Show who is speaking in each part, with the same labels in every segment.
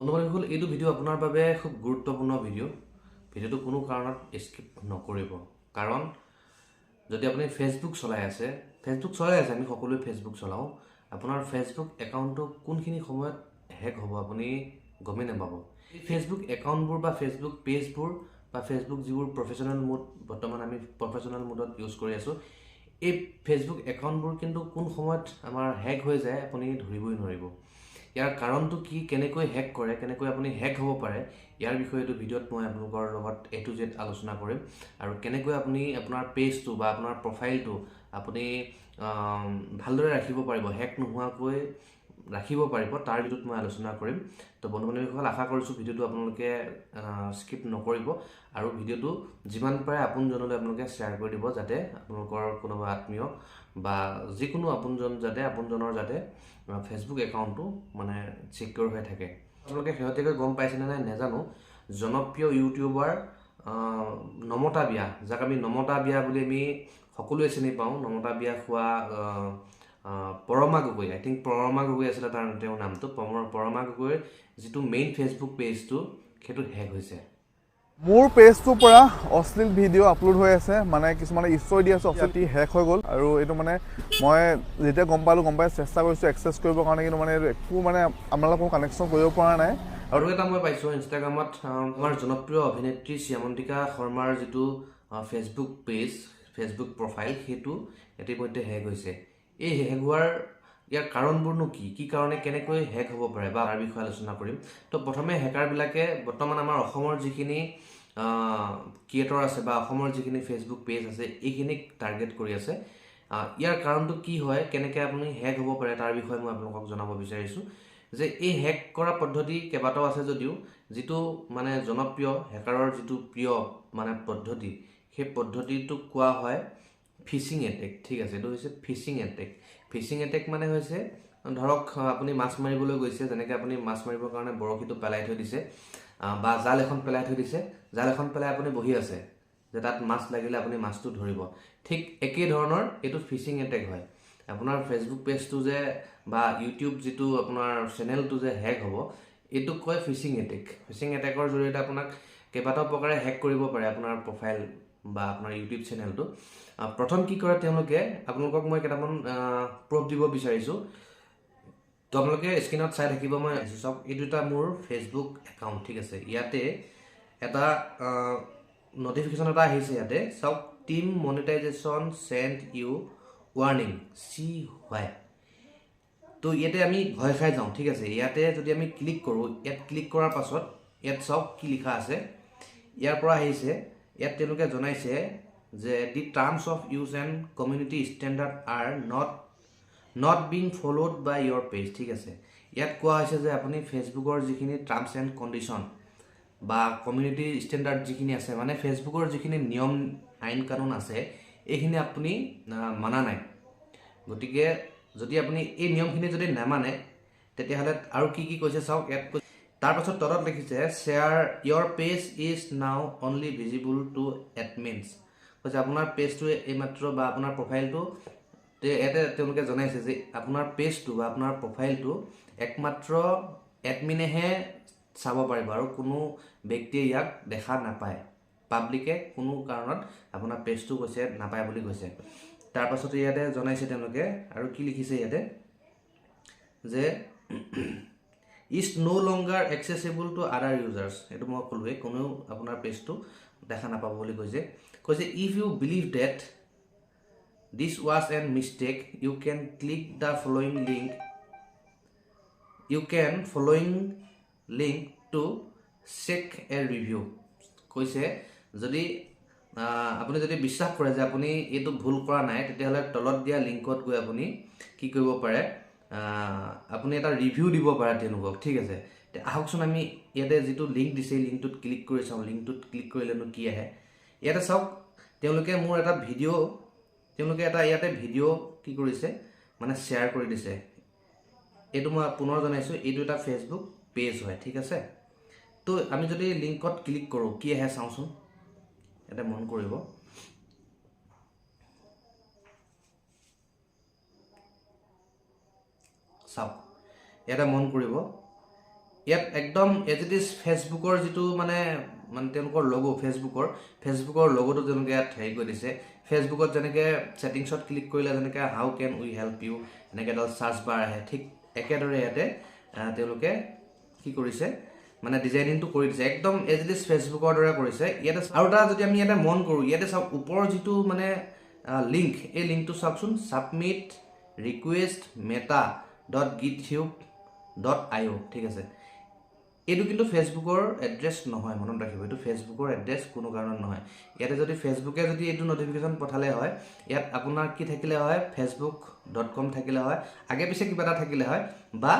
Speaker 1: বন্ধুসকল এইটো ভিডিঅ' আপোনাৰ বাবে খুব গুৰুত্বপূৰ্ণ ভিডিঅ'টো কোনো কাৰণত স্কিপ নকৰিব কাৰণ যদি আপুনি ফেচবুক চলাই আছে আমি সকলোৱে ফেচবুক চলাওঁ আপোনাৰ ফেচবুক একাউণ্টটো কোনখিনি সময়ত হেক হ'ব আপুনি গমেই নাপাব এই ফেচবুক একাউণ্টবোৰ বা ফেচবুক পেজবোৰ বা ফেচবুক যিবোৰ প্ৰফেশ্যনেল মুড বৰ্তমান আমি প্ৰফেশ্যনেল মুডত ইউজ কৰি আছোঁ এই ফেচবুক একাউণ্টবোৰ কিন্তু কোন সময়ত আমাৰ হেক হৈ যায় আপুনি ধৰিবই নোৱাৰিব ইয়াৰ কাৰণটো কি কেনেকৈ হেক কৰে কেনেকৈ আপুনি হেক হ'ব পাৰে ইয়াৰ বিষয়ে এইটো ভিডিঅ'ত মই আপোনালোকৰ লগত A to Z আলোচনা কৰিম আৰু কেনেকৈ আপুনি আপোনাৰ পেজটো বা আপোনাৰ প্ৰফাইলটো আপুনি ভালদৰে ৰাখিব পাৰিব হেক নোহোৱাকৈ ৰাখিব পাৰিব তাৰ ভিডিঅ'ত মই আলোচনা কৰিম তো বন্ধু-বান্ধৱীসকল আশা কৰিছোঁ ভিডিঅ'টো আপোনালোকে স্কিপ নকৰিব আৰু ভিডিঅ'টো যিমান পাৰে আপোনজনলৈ আপোনালোকে শ্বেয়াৰ কৰি দিব যাতে আপোনালোকৰ কোনোবা আত্মীয় বা যিকোনো আপোনজনৰ যাতে ফেচবুক একাউণ্টটো মানে চিকিউৰ হৈ থাকে আপোনালোকে শেহতীয়াকৈ গম পাইছেনে নাই নাজানো জনপ্ৰিয় ইউটিউবাৰ নমতা বিয়া যাক আমি নমতা বিয়া বুলি আমি সকলোৱে চিনি পাওঁ নমতা বিয়া খোৱা পৰমা গগৈ আই থিংক পৰমা গগৈ আছিলে তেওঁৰ নামটো পৰমা গগৈৰ যিটো মেইন ফেচবুক পেজটো সেইটো হেক হৈছে
Speaker 2: মোৰ পেজটোৰ পৰা অশ্লীল ভিডিঅ' আপলোড হৈ আছে মানে কিছুমানে ইষ্টৰি দি আছে অশ্লীল হেক হৈ গ'ল আৰু এইটো মানে মই যেতিয়া গম পাই চেষ্টা কৰিছোঁ এক্সেছ কৰিবৰ কাৰণে কিন্তু মানে একো মানে আপোনালোকৰ কোনো কানেকশ্যন কৰিব পৰা নাই
Speaker 1: আৰু এটা মই পাইছোঁ ইনষ্টাগ্ৰামত আমাৰ জনপ্ৰিয় অভিনেত্ৰী শ্যামন্তিকা শৰ্মাৰ যিটো ফেচবুক পেজ ফেচবুক প্ৰফাইল সেইটো ইতিমধ্যে হেক হৈছে এই হেক হোৱাৰ ইয়াৰ কাৰণবোৰনো কি কাৰণে কেনেকৈ হেক হ'ব পাৰে বা তাৰ বিষয়ে আলোচনা কৰিম তো প্ৰথমে হেকাৰবিলাকে বৰ্তমান আমাৰ অসমৰ যিখিনি ক্ৰিয়েটৰ আছে বা অসমৰ যিখিনি ফেচবুক পেজ আছে এইখিনিক টাৰ্গেট কৰি আছে ইয়াৰ কাৰণটো কি হয় কেনেকৈ আপুনি হেক হ'ব পাৰে তাৰ বিষয়ে মই আপোনালোকক জনাব বিচাৰিছোঁ যে এই হেক কৰা পদ্ধতি কেইবাটাও আছে যদিও যিটো মানে জনপ্ৰিয় হেকাৰৰ যিটো প্ৰিয় মানে পদ্ধতি সেই পদ্ধতিটোক কোৱা হয় ফিচিং এটেক ঠিক আছে এইটো হৈছে ফিচিং এটেক মানে হৈছে ধৰক আপুনি মাছ মাৰিবলৈ গৈছে যেনেকৈ আপুনি মাছ মাৰিবৰ কাৰণে বৰশীটো পেলাই থৈ দিছে বা জাল এখন পেলাই থৈ দিছে জাল এখন পেলাই আপুনি বহি আছে যে তাত মাছ লাগিলে আপুনি মাছটো ধৰিব ঠিক একেই ধৰণৰ এইটো ফিচিং এটেক হয় আপোনাৰ ফেচবুক পেজটো যে বা ইউটিউব যিটো আপোনাৰ চেনেলটো যে হেক হ'ব এইটোক কয় ফিচিং এটেকৰ জৰিয়তে আপোনাক কেইবাটাও প্ৰকাৰে হেক কৰিব পাৰে আপোনাৰ প্ৰফাইল বা আপোনাৰ ইউটিউব চেনেলটো প্ৰথম কি কৰে তেওঁলোকে আপোনালোকক মই কেইটামান প্ৰুফ দিব বিচাৰিছোঁ তো আপোনালোকে স্ক্ৰীনত চাই থাকিব মই চাওক এইটো এটা মোৰ ফেচবুক একাউণ্ট ঠিক আছে ইয়াতে এটা নটিফিকেশ্যন এটা আহিছে ইয়াতে চাওক team monetization changed you warning see why তো ইয়াতে আমি ভয় খাই যাওঁ ঠিক আছে ইয়াতে যদি আমি ক্লিক কৰোঁ ইয়াত ক্লিক কৰাৰ পাছত ইয়াত চাওক কি লিখা আছে ইয়াৰ পৰা আহিছে ইয়াত তেওঁলোকে জনাইছে যে the terms of use and community standard are not being followed by your page ঠিক আছে ইয়াত কোৱা হৈছে যে আপুনি ফেচবুকৰ যিখিনি টাৰ্মছ এণ্ড কণ্ডিশ্যন বা কমিউনিটি ষ্টেণ্ডাৰ্ড যিখিনি আছে মানে ফেচবুকৰ যিখিনি নিয়ম আইন কানুন আছে এইখিনি আপুনি মানা নাই গতিকে যদি আপুনি এই নিয়মখিনি যদি নামানে তেতিয়াহ'লে আৰু কি কৈছে চাওক ইয়াত তাৰপাছত তলত লিখিছে share your page is now only visible to admins কৈছে আপোনাৰ পেজটোৱে এইমাত্ৰ বা আপোনাৰ প্ৰফাইলটো ইয়াতে তেওঁলোকে জনাইছে যে আপোনাৰ পেজটো বা আপোনাৰ প্ৰফাইলটো একমাত্ৰ এডমিনেহে চাব পাৰিব আৰু কোনো ব্যক্তিয়ে ইয়াক দেখা নাপায় পাব্লিকে কোনো কাৰণত আপোনাৰ পেজটো কৈছে নাপায় বুলি কৈছে তাৰপাছতে ইয়াতে জনাইছে তেওঁলোকে আৰু কি লিখিছে ইয়াতে যে ইজ ন' লংগাৰ একচেচেবল টু আদাৰ ইউজাৰ্ছ এইটো মই ক'লোৱেই কোনেও আপোনাৰ পেজটো দেখা নাপাব বুলি কৈছে if you believe that this was an mistake you can click the following link to check a review কৈছে যদি আপুনি যদি বিশ্বাস কৰে যে আপুনি এইটো ভুল কৰা নাই তেতিয়াহ'লে তলত দিয়া লিংকত গৈ আপুনি কি কৰিব পাৰে আপুনি এটা ৰিভিউ দিব পাৰে তেওঁলোকক ঠিক আছে আহকচোন আমি ইয়াতে যিটো লিংক দিছে লিংকটোত ক্লিক কৰি চাওঁ লিংকটোত ক্লিক কৰিলেনো কি আহে ইয়াতে চাওক তেওঁলোকে মোৰ এটা ভিডিঅ' ইয়াতে ভিডিঅ' কি কৰিছে মানে শ্বেয়াৰ কৰি দিছে এইটো মই পুনৰ জনাইছোঁ এইটো এটা ফেচবুক পেজ হয় ঠিক আছে তো আমি যদি লিংকত ক্লিক কৰোঁ কি আহে চাওঁচোন ইয়াতে মন কৰিব চাওক ইয়াতে মন কৰিব ইয়াত একদম এজ ইট ইজ ফেচবুকৰ যিটো মানে তেওঁলোকৰ লগো ফেচবুকৰ লগোটো তেওঁলোকে ইয়াত হেৰি কৰি দিছে ফেচবুকত যেনেকৈ ছেটিংছত ক্লিক কৰিলে যেনেকৈ how can we help U এনেকৈ এডাল চাৰ্চ বাৰ আহে ঠিক একেদৰে ইয়াতে তেওঁলোকে কি কৰিছে মানে ডিজাইনিংটো কৰি দিছে একদম এজ ইট ইজ ফেচবুকৰ দৰে কৰিছে ইয়াতে আৰু এটা যদি আমি ইয়াতে মন কৰোঁ ইয়াতে চাওক ওপৰৰ যিটো মানে লিংক এই লিংকটো চাওকচোন ছাবমিট ৰিকুৱেষ্ট meta.github.io ঠিক আছে এইটো কিন্তু ফেচবুকৰ এড্ৰেছ নহয় মনত ৰাখিব এইটো ফেচবুকৰ এড্ৰেছ কোনো কাৰণত নহয় ইয়াতে যদি ফেচবুকে যদি এইটো নটিফিকেশ্যন পঠালে হয় ইয়াত আপোনাৰ কি থাকিলে হয় facebook.com থাকিলে হয় আগে পিছে কিবা এটা থাকিলে হয় বা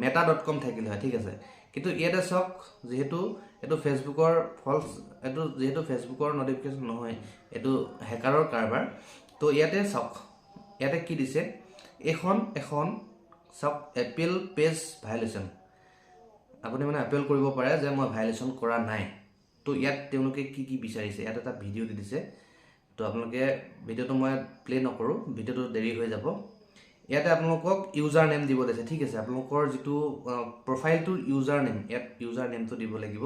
Speaker 1: meta.com থাকিলে হয় ঠিক আছে কিন্তু ইয়াতে চাওক যিহেতু এইটো ফেচবুকৰ ফলছ এইটো যিহেতু ফেচবুকৰ নটিফিকেশ্যন নহয় এইটো হেকাৰৰ কাৰবাৰ তো ইয়াতে চাওক ইয়াতে কি দিছে এখন চাওক এপিল পেজ ভাইলেশ্যন আপুনি মানে এপিল কৰিব পাৰে যে মই ভাইলেশ্যন কৰা নাই তো ইয়াত তেওঁলোকে কি কি বিচাৰিছে ইয়াত এটা ভিডিঅ' দি দিছে তো আপোনালোকে ভিডিঅ'টো মই প্লে নকৰোঁ ভিডিঅ'টো দেৰি হৈ যাব ইয়াতে আপোনালোকক ইউজাৰ নেম দিব দিছে ঠিক আছে আপোনালোকৰ যিটো প্ৰফাইলটোৰ ইউজাৰ নেম ইয়াত ইউজাৰ নেমটো দিব লাগিব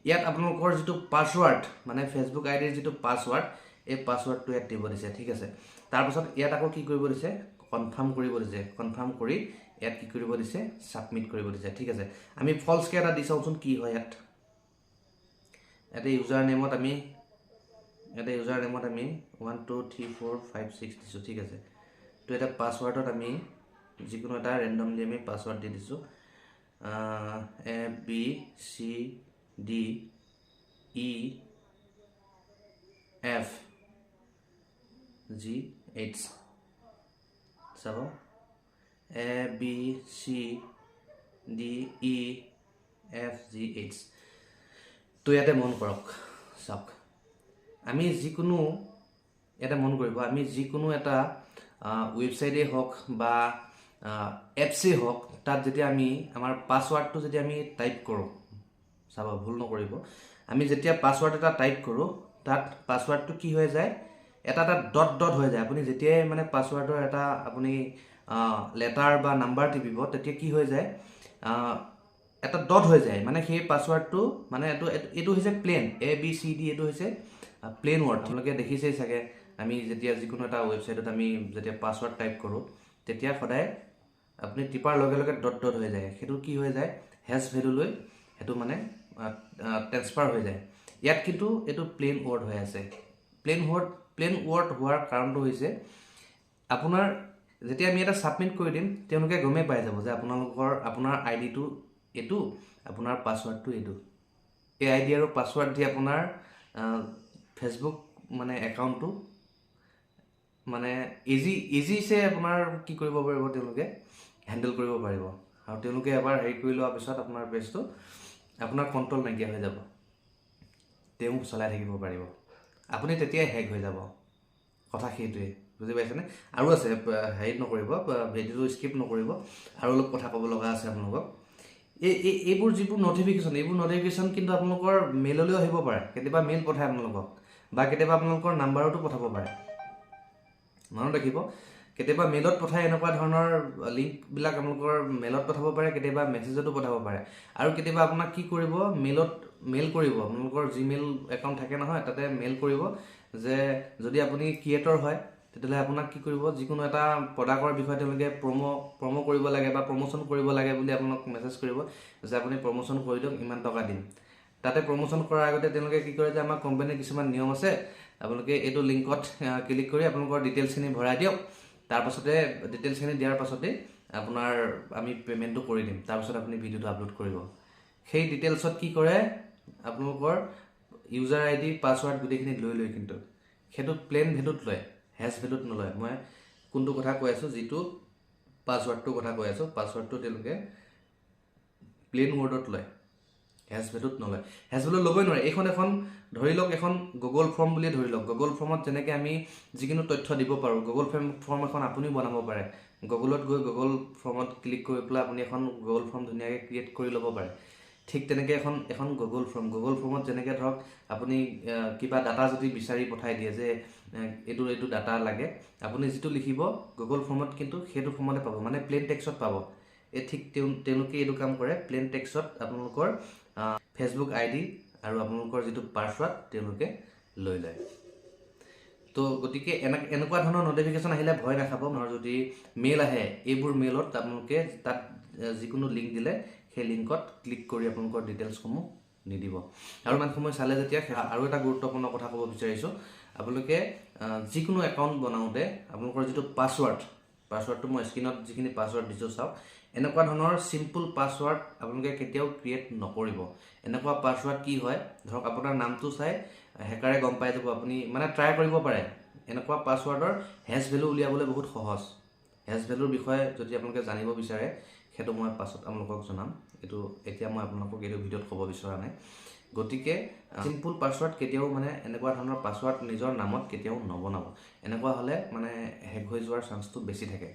Speaker 1: ইয়াত আপোনালোকৰ যিটো পাছৱাৰ্ড মানে ফেচবুক আইডিৰ যিটো পাছৱাৰ্ড এই পাছৱাৰ্ডটো ইয়াত দিব দিছে ঠিক আছে তাৰপাছত ইয়াত আকৌ কি কৰিব দিছে কনফাৰ্ম কৰিব দিছে কনফাৰ্ম কৰি ইয়াত কি কৰিব দিছে সাবমিট কৰিব দিছে ঠিক আছে আমি ফলছ কে এটা দি চাওচোন কি হয় ইয়াতে ইউজাৰ নেমত আমি 1 2 3 4 5 6 দিছো ঠিক আছে তো এটা পাছৱাৰ্ডত আমি যিকোনো এটা ৰেন্ডমলি আমি পাছৱাৰ্ড দি দিছো a b c d e f g h চাব A B C D E F G H তো ইয়াতে মন কৰক চাওক আমি যিকোনো এটা মন কৰিব আমি যিকোনো এটা ৱেবছাইটে হওক বা এপছে হওক তাত যেতিয়া আমি আমাৰ পাছৱাৰ্ডটো যদি আমি টাইপ কৰোঁ চাব ভুল নকৰিব আমি যেতিয়া পাছৱাৰ্ড এটা টাইপ কৰোঁ তাত পাছৱাৰ্ডটো কি হৈ যায় এটা ডট হৈ যায় আপুনি যেতিয়াই মানে পাছৱাৰ্ডৰ এটা আপুনি লেটাৰ বা নাম্বাৰ টিপিব তেতিয়া কি হৈ যায় এটা ডট হৈ যায় মানে সেই পাছৱাৰ্ডটো মানে এইটো হৈছে plan A B C D এইটো হৈছে প্লেন ৱৰ্ড আপোনালোকে দেখিছেই চাগে আমি যেতিয়া যিকোনো এটা ৱেবছাইটত আমি যেতিয়া পাছৱাৰ্ড টাইপ কৰোঁ তেতিয়া সদায় আপুনি টিপাৰ লগে লগে ডট হৈ যায় সেইটো কি হৈ যায় হেছ ভেলুলৈ সেইটো মানে ট্ৰেন্সফাৰ হৈ যায় ইয়াত কিন্তু এইটো প্লেন ৱৰ্ড হৈ আছে প্লেন ৱৰ্ড হোৱাৰ কাৰণটো হৈছে আপোনাৰ যেতিয়া আমি এটা সাবমিট কৰি দিম তেওঁলোকে গমে পাই যাব যে আপোনাৰ আইডিটো এইটো আপোনাৰ পাছৱাৰ্ডটো এইটো এই আইডি আৰু পাছৱাৰ্ড দি আপোনাৰ ফেচবুক মানে একাউণ্টটো মানে ইজিছে আপোনাৰ কি কৰিব পাৰিব তেওঁলোকে হেণ্ডেল কৰিব পাৰিব আৰু তেওঁলোকে এবাৰ হেৰি কৰি লোৱাৰ পিছত আপোনাৰ পেজটো আপোনাৰ কণ্ট্ৰল নাইকিয়া হৈ যাব তেওঁ চলাই থাকিব পাৰিব আপুনি তেতিয়াই হেক হৈ যাব কথা সেইটোৱে বুজি পাইছেনে আৰু আছে হেৰি নকৰিব ভিডিঅ'টো স্কিপ নকৰিব আৰু অলপ কথা ক'ব লগা আছে আপোনালোকক এইবোৰ যিবোৰ নটিফিকেশ্যন কিন্তু আপোনালোকৰ মেইললৈও আহিব পাৰে কেতিয়াবা মেইল পঠায় আপোনালোকক বা কেতিয়াবা আপোনালোকৰ নাম্বাৰতো পঠাব পাৰে মনত ৰাখিব কেতিয়াবা মেইলত পঠায় এনেকুৱা ধৰণৰ লিংকবিলাক আপোনালোকৰ মেইলত পঠাব পাৰে কেতিয়াবা মেছেজতো পঠাব পাৰে আৰু কেতিয়াবা আপোনাক কি কৰিব মেইল কৰিব আপোনালোকৰ জিমেইল একাউণ্ট থাকে নহয় তাতে মেইল কৰিব যে যদি আপুনি ক্ৰিয়েটৰ হয় তেতিয়াহ'লে আপোনাক কি কৰিব যিকোনো এটা প্ৰডাক্টৰ বিষয়ে তেওঁলোকে প্ৰম' কৰিব লাগে বা প্ৰমোশ্যন কৰিব লাগে বুলি আপোনাক মেছেজ কৰিব যে আপুনি প্ৰমোশ্যন কৰি দিয়ক ইমান টকা দিম তাতে প্ৰমোশ্যন কৰাৰ আগতে তেওঁলোকে কি কৰে যে আমাৰ কোম্পানীৰ কিছুমান নিয়ম আছে আপোনালোকে এইটো লিংকত ক্লিক কৰি আপোনালোকৰ ডিটেইলছখিনি ভৰাই দিয়ক তাৰপাছতে ডিটেইলছখিনি দিয়াৰ পাছতে আপোনাৰ আমি পে'মেণ্টটো কৰি দিম তাৰপাছত আপুনি ভিডিঅ'টো আপলোড কৰিব সেই ডিটেইলছত কি কৰে আপোনালোকৰ ইউজাৰ আইডি পাছৱাৰ্ড গোটেইখিনি লৈ কিন্তু সেইটো প্লেন ভেলুত লয় হেছ ভেলুত নলয় মই কোনটো কথা কৈ আছোঁ যিটো পাছৱাৰ্ডটোৰ কথা কৈ আছোঁ পাছৱাৰ্ডটো তেওঁলোকে প্লেন ৱৰ্ডত লয় হেছ ভেলুত নলয় হেছ ভেলুত ল'বই নোৱাৰে এখন ধৰি লওক এখন গুগল ফৰ্ম বুলিয়ে ধৰি লওক গুগল ফৰ্মত যেনেকৈ আমি যিকোনো তথ্য দিব পাৰোঁ গুগল ফৰ্ম এখন আপুনিও বনাব পাৰে গুগলত গৈ গুগল ফৰ্মত ক্লিক কৰি পেলাই আপুনি এখন গুগল ফৰ্ম ধুনীয়াকৈ ক্ৰিয়েট কৰি ল'ব পাৰে ঠিক তেনেকৈ এখন গুগল ফৰ্মত যেনেকৈ ধৰক আপুনি কিবা ডাটা যদি বিচাৰি পঠাই দিয়ে যে এইটো ডাটা লাগে আপুনি যিটো লিখিব গুগল ফৰ্মত কিন্তু সেইটো ফৰ্মতে পাব মানে প্লেন টেক্সট পাব এই ঠিক তেওঁলোকে এইটো কাম কৰে প্লেন টেক্সট আপোনালোকৰ ফেচবুক আইডি আৰু আপোনালোকৰ যিটো পাছৱৰ্ড তেওঁলোকে লৈ লয় তো গতিকে এনেকুৱা ধৰণৰ নটিফিকেশ্যন আহিলে ভয় নাখাব আৰু যদি মেইল আহে এইবোৰ মেইলত আপোনালোকে তাত যিকোনো লিংক দিলে সেই লিংকত ক্লিক কৰি আপোনালোকৰ ডিটেইলছসমূহ নিদিব আৰু ইমান সময় চালে যেতিয়া আৰু এটা গুৰুত্বপূৰ্ণ কথা ক'ব বিচাৰিছোঁ আপোনালোকে যিকোনো একাউণ্ট বনাওঁতে আপোনালোকৰ যিটো পাছৱৰ্ডটো মই স্ক্ৰীনত যিখিনি পাছৱৰ্ড দিছোঁ চাওক এনেকুৱা ধৰণৰ চিম্পল পাছৱৰ্ড আপোনালোকে কেতিয়াও ক্ৰিয়েট নকৰিব এনেকুৱা পাছৱৰ্ড কি হয় ধৰক আপোনাৰ নামটো চাই হেকাৰে গম পাই যাব আপুনি মানে ট্ৰাই কৰিব পাৰে এনেকুৱা পাছৱৰ্ডৰ হেছ ভেলু উলিয়াবলৈ বহুত সহজ হেছ ভেলুৰ বিষয়ে যদি আপোনালোকে জানিব বিচাৰে সেইটো মই পাছত আপোনালোকক জনাম এইটো এতিয়া মই আপোনালোকক এইটো ভিডিঅ'ত ক'ব বিচৰা নাই গতিকে চিম্পল পাছৱৰ্ড কেতিয়াও মানে এনেকুৱা ধৰণৰ পাছৱৰ্ড নিজৰ নামত কেতিয়াও নবনাব এনেকুৱা হ'লে মানে হেক হৈ যোৱাৰ চান্সটো বেছি থাকে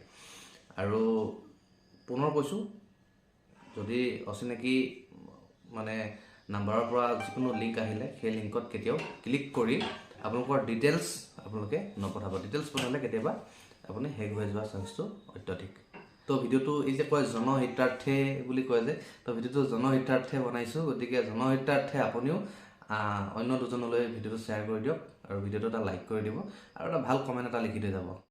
Speaker 1: আৰু পুনৰ কৈছোঁ যদি অচিনাকি মানে নাম্বাৰৰ পৰা যিকোনো লিংক আহিলে সেই লিংকত কেতিয়াও ক্লিক কৰি আপোনালোকৰ ডিটেইলছ আপোনালোকে নপঠাব ডিটেইলছ পঠালে কেতিয়াবা আপুনি হেক হৈ যোৱাৰ চান্সটো অত্যধিক তো ভিডিঅ'টো এই যে কয় জনহিতাৰ্থে বুলি কয় যে তো ভিডিঅ'টো জনহিতাৰ্থে বনাইছোঁ গতিকে জনহিতাৰ্থে আপুনিও অন্য দুজনলৈ ভিডিঅ'টো শ্বেয়াৰ কৰি দিয়ক আৰু ভিডিঅ'টো এটা লাইক কৰি দিব আৰু এটা ভাল কমেণ্ট এটা লিখি থৈ যাব